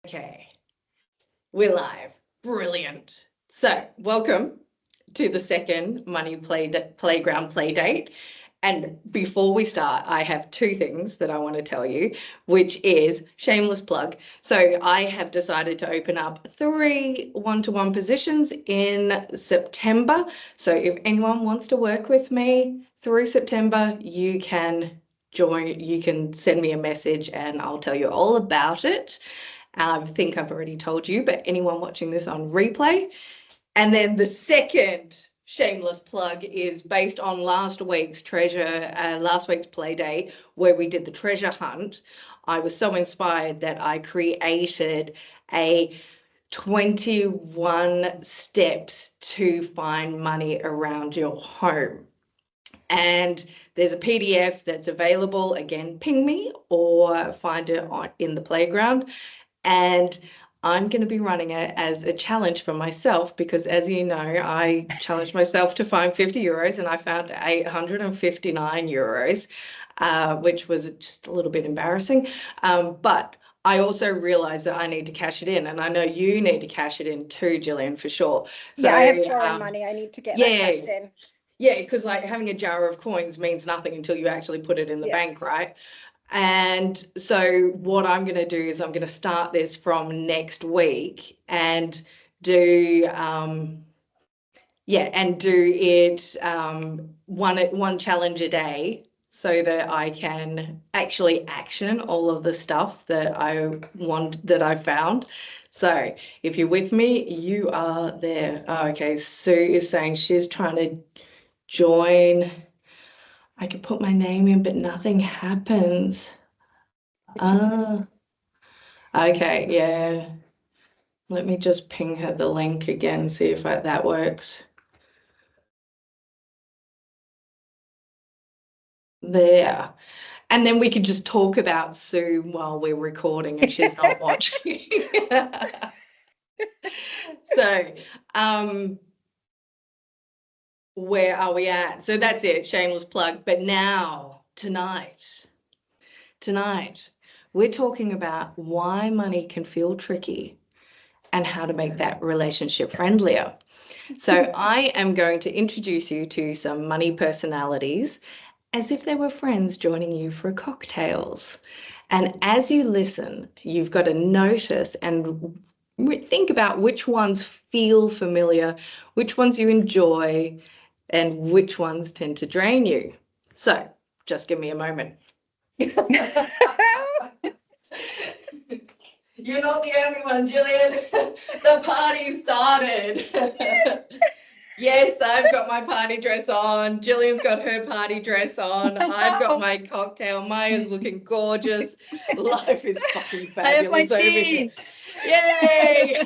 Okay, we're live. Brilliant. So, welcome to the second Playground Playdate. And before we start, I have two things that I want to tell you, which is shameless plug. So I have decided to open up 3 one-to-one positions in September. So if anyone wants to work with me through September, you can join, you can send me a message and I'll tell you all about it. I think I've already told you, but anyone watching this on replay. And then the second shameless plug is based on last week's play date where we did the treasure hunt. I was so inspired that I created a 21 steps to find money around your home. And there's a PDF that's available. Again, ping me or find it in the playground. And I'm going to be running it as a challenge for myself because, as you know, I challenged myself to find 50 euros and I found 859 euros, which was just a little bit embarrassing. But I also realized that I need to cash it in, and I know you need to cash it in too, Gillian, for sure. So, yeah, I have foreign money. I need to get that cashed in. Yeah, because like having a jar of coins means nothing until you actually put it in the bank, right? And so what I'm going to do is I'm going to start this from next week and do it one challenge a day so that I can actually action all of the stuff that I found. So if you're with me, you are there. Oh, okay, Sue is saying she's trying to join. I could put my name in, but nothing happens. Okay, yeah. Let me just ping her the link again, see if that works. There. And then we could just talk about Sue while we're recording and she's not watching. So, where are we at? So that's it, shameless plug. But now, tonight, we're talking about why money can feel tricky and how to make that relationship friendlier. So I am going to introduce you to some money personalities as if they were friends joining you for cocktails. And as you listen, you've got to notice and think about which ones feel familiar, which ones you enjoy, and which ones tend to drain you. So just give me a moment. You're not the only one, Gillian. The party started. Yes. Yes, I've got my party dress on. Gillian's got her party dress on. I've got my cocktail. Maya's looking gorgeous. Life is fucking fabulous over here. Yay!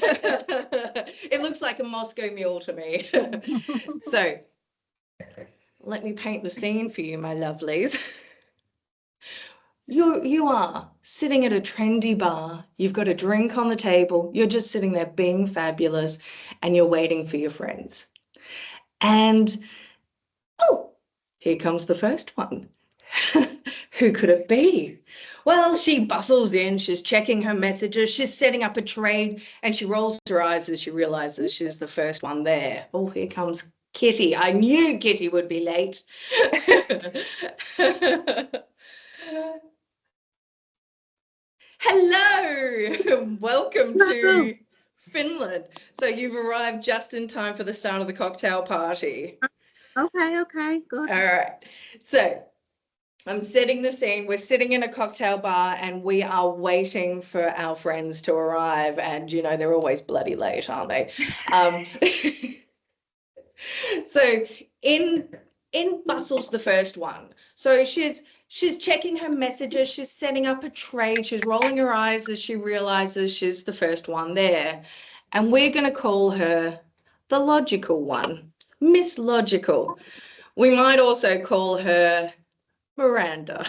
It looks like a Moscow Mule to me. So, let me paint the scene for you, my lovelies. You are sitting at a trendy bar, you've got a drink on the table, you're just sitting there being fabulous, and you're waiting for your friends. And, oh, here comes the first one. Who could it be? Well, she bustles in, she's checking her messages, she's setting up a trade, and she rolls her eyes as she realizes she's the first one there. Oh, here comes Kitty. I knew Kitty would be late. Hello, welcome to Finland. So you've arrived just in time for the start of the cocktail party. Okay, good. All right, so I'm setting the scene. We're sitting in a cocktail bar and we are waiting for our friends to arrive, and you know they're always bloody late, aren't they? So in bustles the first one. So she's checking her messages, she's setting up a trade, she's rolling her eyes as she realizes she's the first one there. And we're going to call her the logical one, Miss Logical. We might also call her Miranda.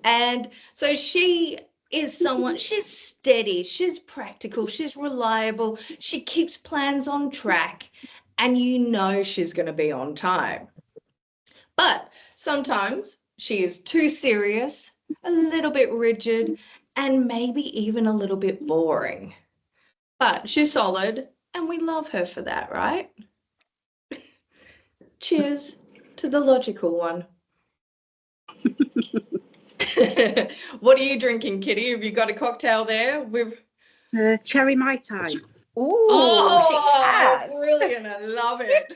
And so she is someone, she's steady, she's practical, she's reliable, she keeps plans on track, and you know she's going to be on time. But sometimes she is too serious, a little bit rigid, and maybe even a little bit boring. But she's solid, and we love her for that, right? Cheers to the logical one. What are you drinking, Kitty? Have you got a cocktail there with cherry Mai Tai? Ooh, oh, she has. brilliant. I love it.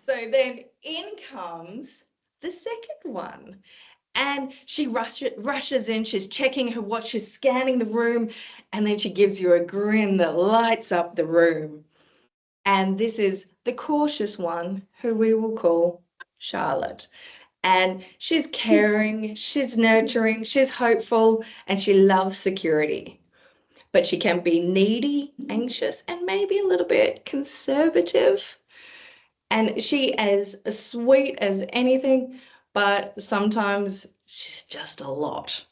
So then in comes the second one. And she rushes in, she's checking her watch, she's scanning the room, and then she gives you a grin that lights up the room. And this is the cautious one, who we will call Charlotte. And she's caring, she's nurturing, she's hopeful, and she loves security. But she can be needy, anxious, and maybe a little bit conservative. And she is as sweet as anything, but sometimes she's just a lot.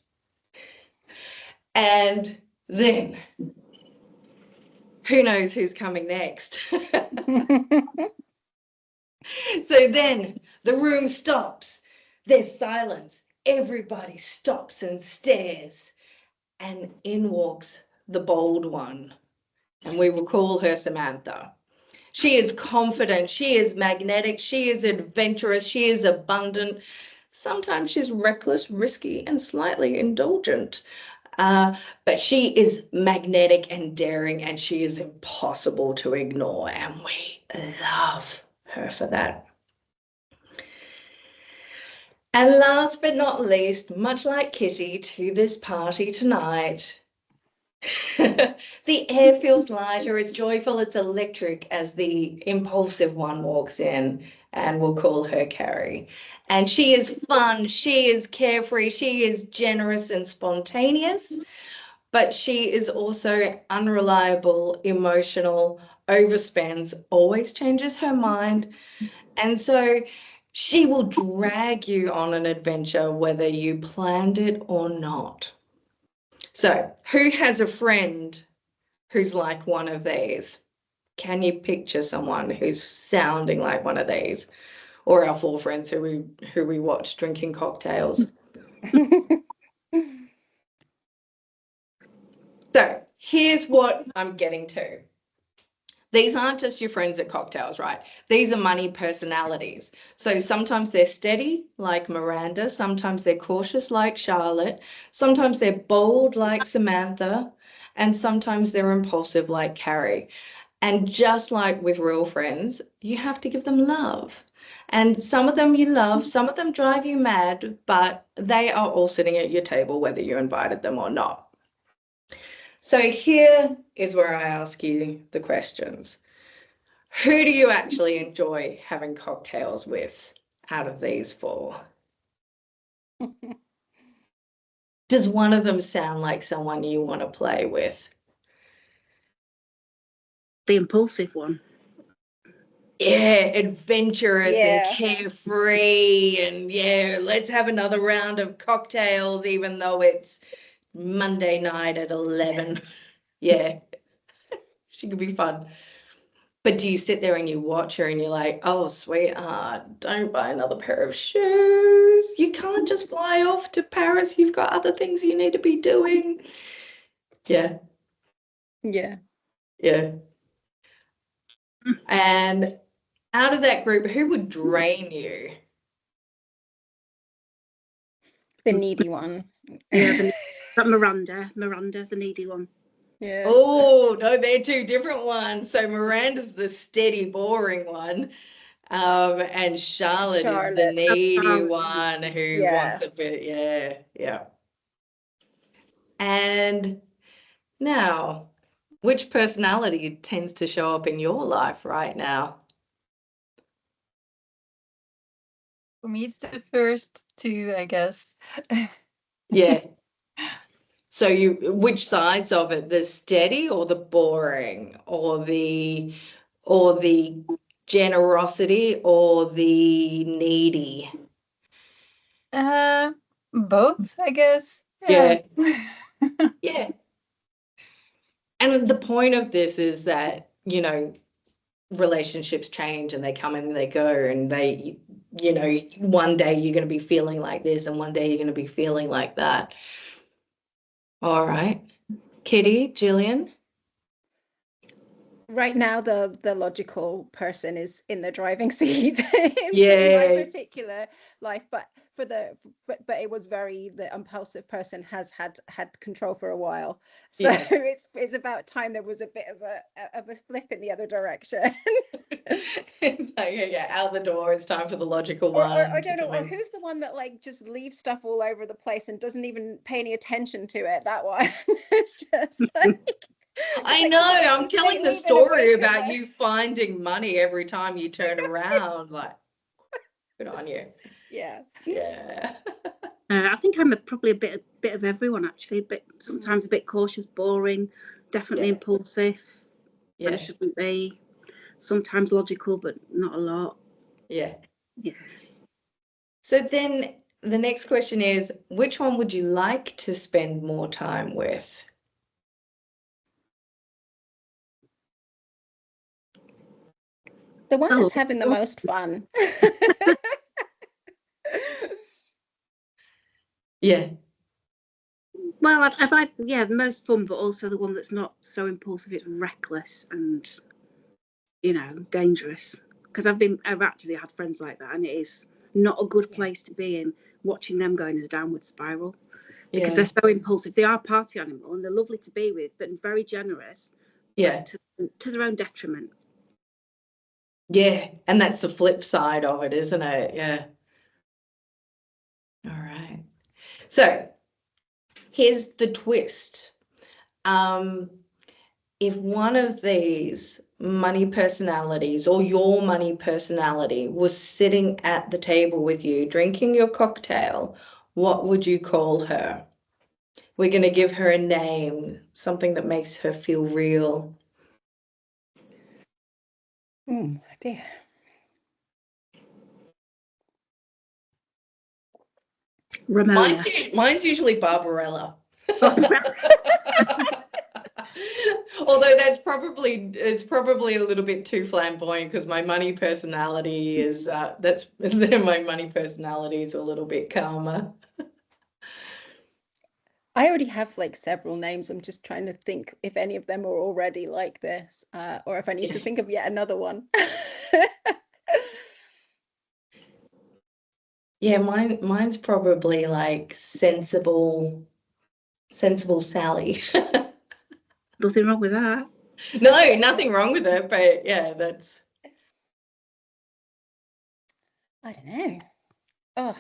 And then, who knows who's coming next? So then the room stops. There's silence. Everybody stops and stares. And in walks the bold one. And we will call her Samantha. She is confident. She is magnetic. She is adventurous. She is abundant. Sometimes she's reckless, risky, and slightly indulgent. But she is magnetic and daring, and she is impossible to ignore. And we love her for that. And last but not least, much like Kitty to this party tonight, the air feels lighter, it's joyful, it's electric as the impulsive one walks in, and we'll call her Carrie. And she is fun, she is carefree, she is generous and spontaneous, but she is also unreliable, emotional, overspends, always changes her mind. And so she will drag you on an adventure whether you planned it or not. So, who has a friend who's like one of these? Can you picture someone who's sounding like one of these? Or our four friends who we watch drinking cocktails? So, here's what I'm getting to. These aren't just your friends at cocktails, right? These are money personalities. So sometimes they're steady, like Miranda. Sometimes they're cautious, like Charlotte. Sometimes they're bold, like Samantha. And sometimes they're impulsive, like Carrie. And just like with real friends, you have to give them love. And some of them you love, some of them drive you mad, but they are all sitting at your table, whether you invited them or not. So here is where I ask you the questions. Who do you actually enjoy having cocktails with out of these four? Does one of them sound like someone you want to play with? The impulsive one. Yeah, adventurous and carefree, and yeah, let's have another round of cocktails, even though it's Monday night at 11. Yeah, she could be fun. But do you sit there and you watch her and you're like, oh, sweetheart, don't buy another pair of shoes. You can't just fly off to Paris. You've got other things you need to be doing. Yeah. Yeah. Yeah. And out of that group, who would drain you? The needy one. Yeah, Miranda, the needy one. Yeah. Oh, no, they're two different ones. So Miranda's the steady, boring one. And Charlotte is the needy one who wants a bit, yeah. And now, which personality tends to show up in your life right now? For me, it's the first two, I guess. Yeah. So which sides of it, the steady or the boring, or the generosity or the needy? Both, I guess. Yeah. Yeah. And the point of this is that, relationships change and they come and they go, and they, you know, one day you're going to be feeling like this and one day you're going to be feeling like that. All right. Kitty, Gillian? Right now, the logical person is in the driving seat in Yeah. my particular life, but but it was the impulsive person has had control for a while, so Yeah. it's about time there was a bit of a flip in the other direction. It's like, yeah, out the door. It's time for the logical Or one. I don't to know, come or in. who's the one that like just leaves stuff all over the place and doesn't even pay any attention to it? That one. It's just like, I like, know. come on, I'm telling the leave it story away about from you finding money every time you turn around. Like, good on you. Yeah. Yeah. I think I'm probably a bit of everyone, actually. Sometimes a bit cautious, boring, definitely Yeah. impulsive, when I Yeah. shouldn't be. Sometimes logical, but not a lot. Yeah. Yeah. So then the next question is, which one would you like to spend more time with? The one Oh, that's having the most fun. Yeah. well, I've had, the most fun, but also the one that's not so impulsive. It's reckless and, dangerous. Because I've actually had friends like that, and it is not a good place to be in, watching them going in a downward spiral. Because they're so impulsive. They are a party animal and they're lovely to be with, but very generous. Yeah. To their own detriment. Yeah. And that's the flip side of it, isn't it? Yeah. All right. So here's the twist. If one of these money personalities or your money personality was sitting at the table with you, drinking your cocktail, what would you call her? We're going to give her a name, something that makes her feel real. Oh dear. Ramona. Mine's usually Barbarella. Although it's probably a little bit too flamboyant because my money personality is my money personality is a little bit calmer. I already have like several names. I'm just trying to think if any of them are already like this, or if I need to think of yet another one. Yeah, mine's probably like sensible Sally. Nothing wrong with that. No, nothing wrong with it, but yeah, that's. I don't know. Oh,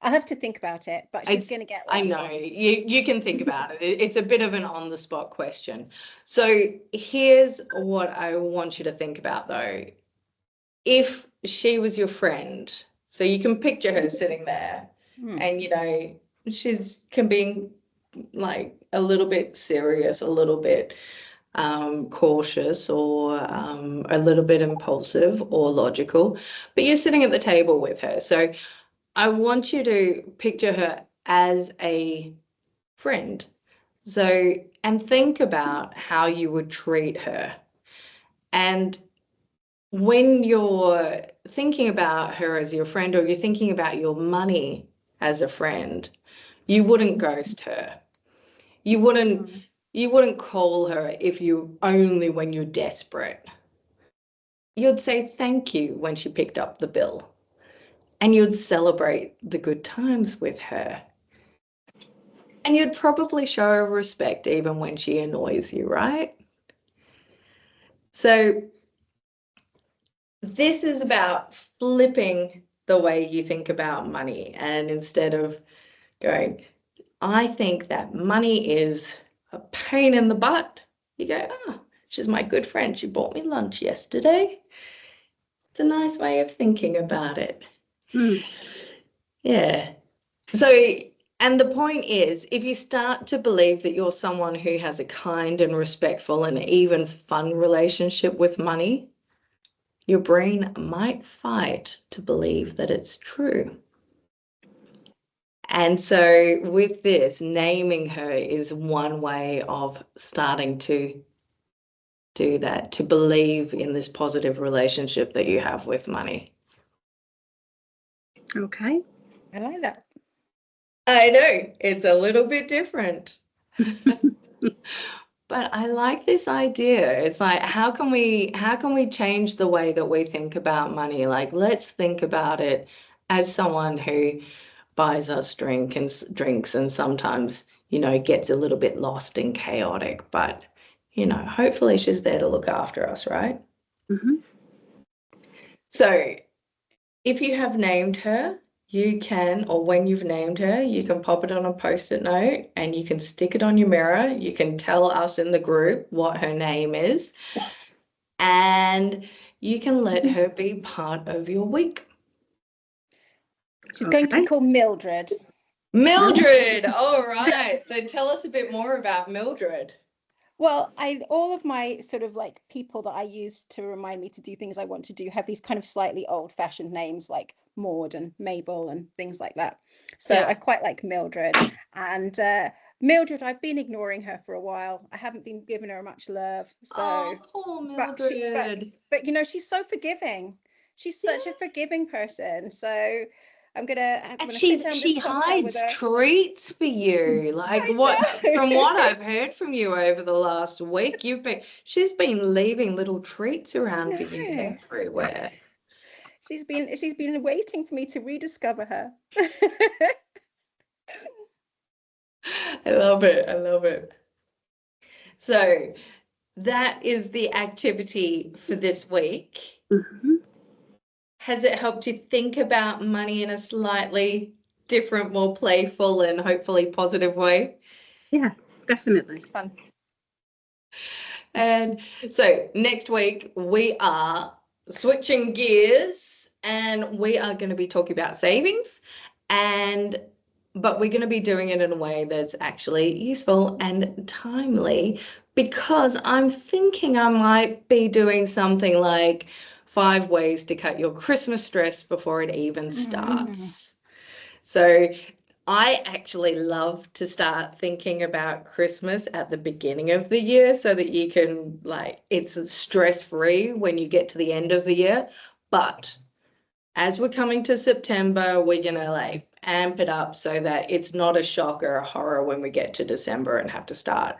I'll have to think about it, but she's going to get I one. know, you can think about it. It's a bit of an on-the-spot question. So here's what I want you to think about, though. If she was your friend, so you can picture her sitting there, and she's can be like a little bit serious, a little bit cautious, or a little bit impulsive or logical, but you're sitting at the table with her. So I want you to picture her as a friend. So, and think about how you would treat her. And when you're thinking about her as your friend, or you're thinking about your money as a friend, you wouldn't ghost her. You wouldn't call her only when you're desperate. You'd say thank you when she picked up the bill, and you'd celebrate the good times with her. And you'd probably show her respect even when she annoys you, right? So this is about flipping the way you think about money. And instead of going, I think that money is a pain in the butt, you go, she's my good friend. She bought me lunch yesterday. It's a nice way of thinking about it. Yeah. So, and the point is, if you start to believe that you're someone who has a kind and respectful and even fun relationship with money, your brain might fight to believe that it's true. And so with this, naming her is one way of starting to do that, to believe in this positive relationship that you have with money. Okay. I like that. I know it's a little bit different. But I like this idea. It's like, how can we change the way that we think about money? Like, let's think about it as someone who buys us drinks and sometimes, gets a little bit lost and chaotic. But, hopefully she's there to look after us, right? Mm-hmm. So if you have named her, you can, or when you've named her, you can pop it on a post-it note and you can stick it on your mirror. You can tell us in the group what her name is, and you can let her be part of your week. She's going to be called Mildred. Mildred, all right. So tell us a bit more about Mildred. Well, all of my sort of like people that I use to remind me to do things I want to do have these kind of slightly old-fashioned names like Maud and Mabel and things like that. So Yeah. I quite like Mildred. And Mildred, I've been ignoring her for a while. I haven't been giving her much love. So, Oh, poor Mildred. but she's so forgiving. She's such a forgiving person. So I'm gonna sit down with She this cocktail with hides her. treats for you. Like from what I've heard from you over the last week, she's been leaving little treats around for you everywhere. She's been waiting for me to rediscover her. I love it. I love it. So that is the activity for this week. Mm-hmm. Has it helped you think about money in a slightly different, more playful and hopefully positive way? Yeah, definitely. It's fun. And so next week we are switching gears and we are going to be talking about savings, but we're going to be doing it in a way that's actually useful and timely, because I'm thinking I might be doing something like 5 ways to cut your Christmas stress before it even starts. So I actually love to start thinking about Christmas at the beginning of the year so that you can, it's stress-free when you get to the end of the year. But as we're coming to September, we're going to amp it up so that it's not a shock or a horror when we get to December and have to start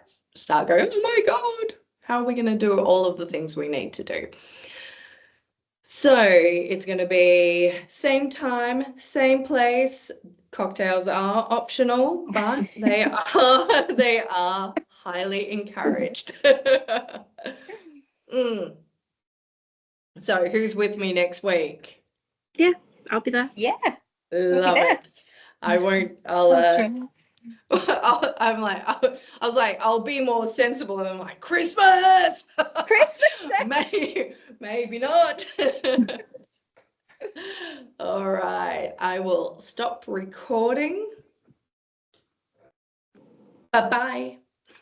going, oh my God, how are we going to do all of the things we need to do? So it's going to be same time, same place. Cocktails are optional, but they are highly encouraged. So who's with me next week? Yeah, I'll be there. Yeah. Love it. I won't. I was like, I'll be more sensible, and I'm like, Christmas. Maybe not. All right, I will stop recording. Bye-bye.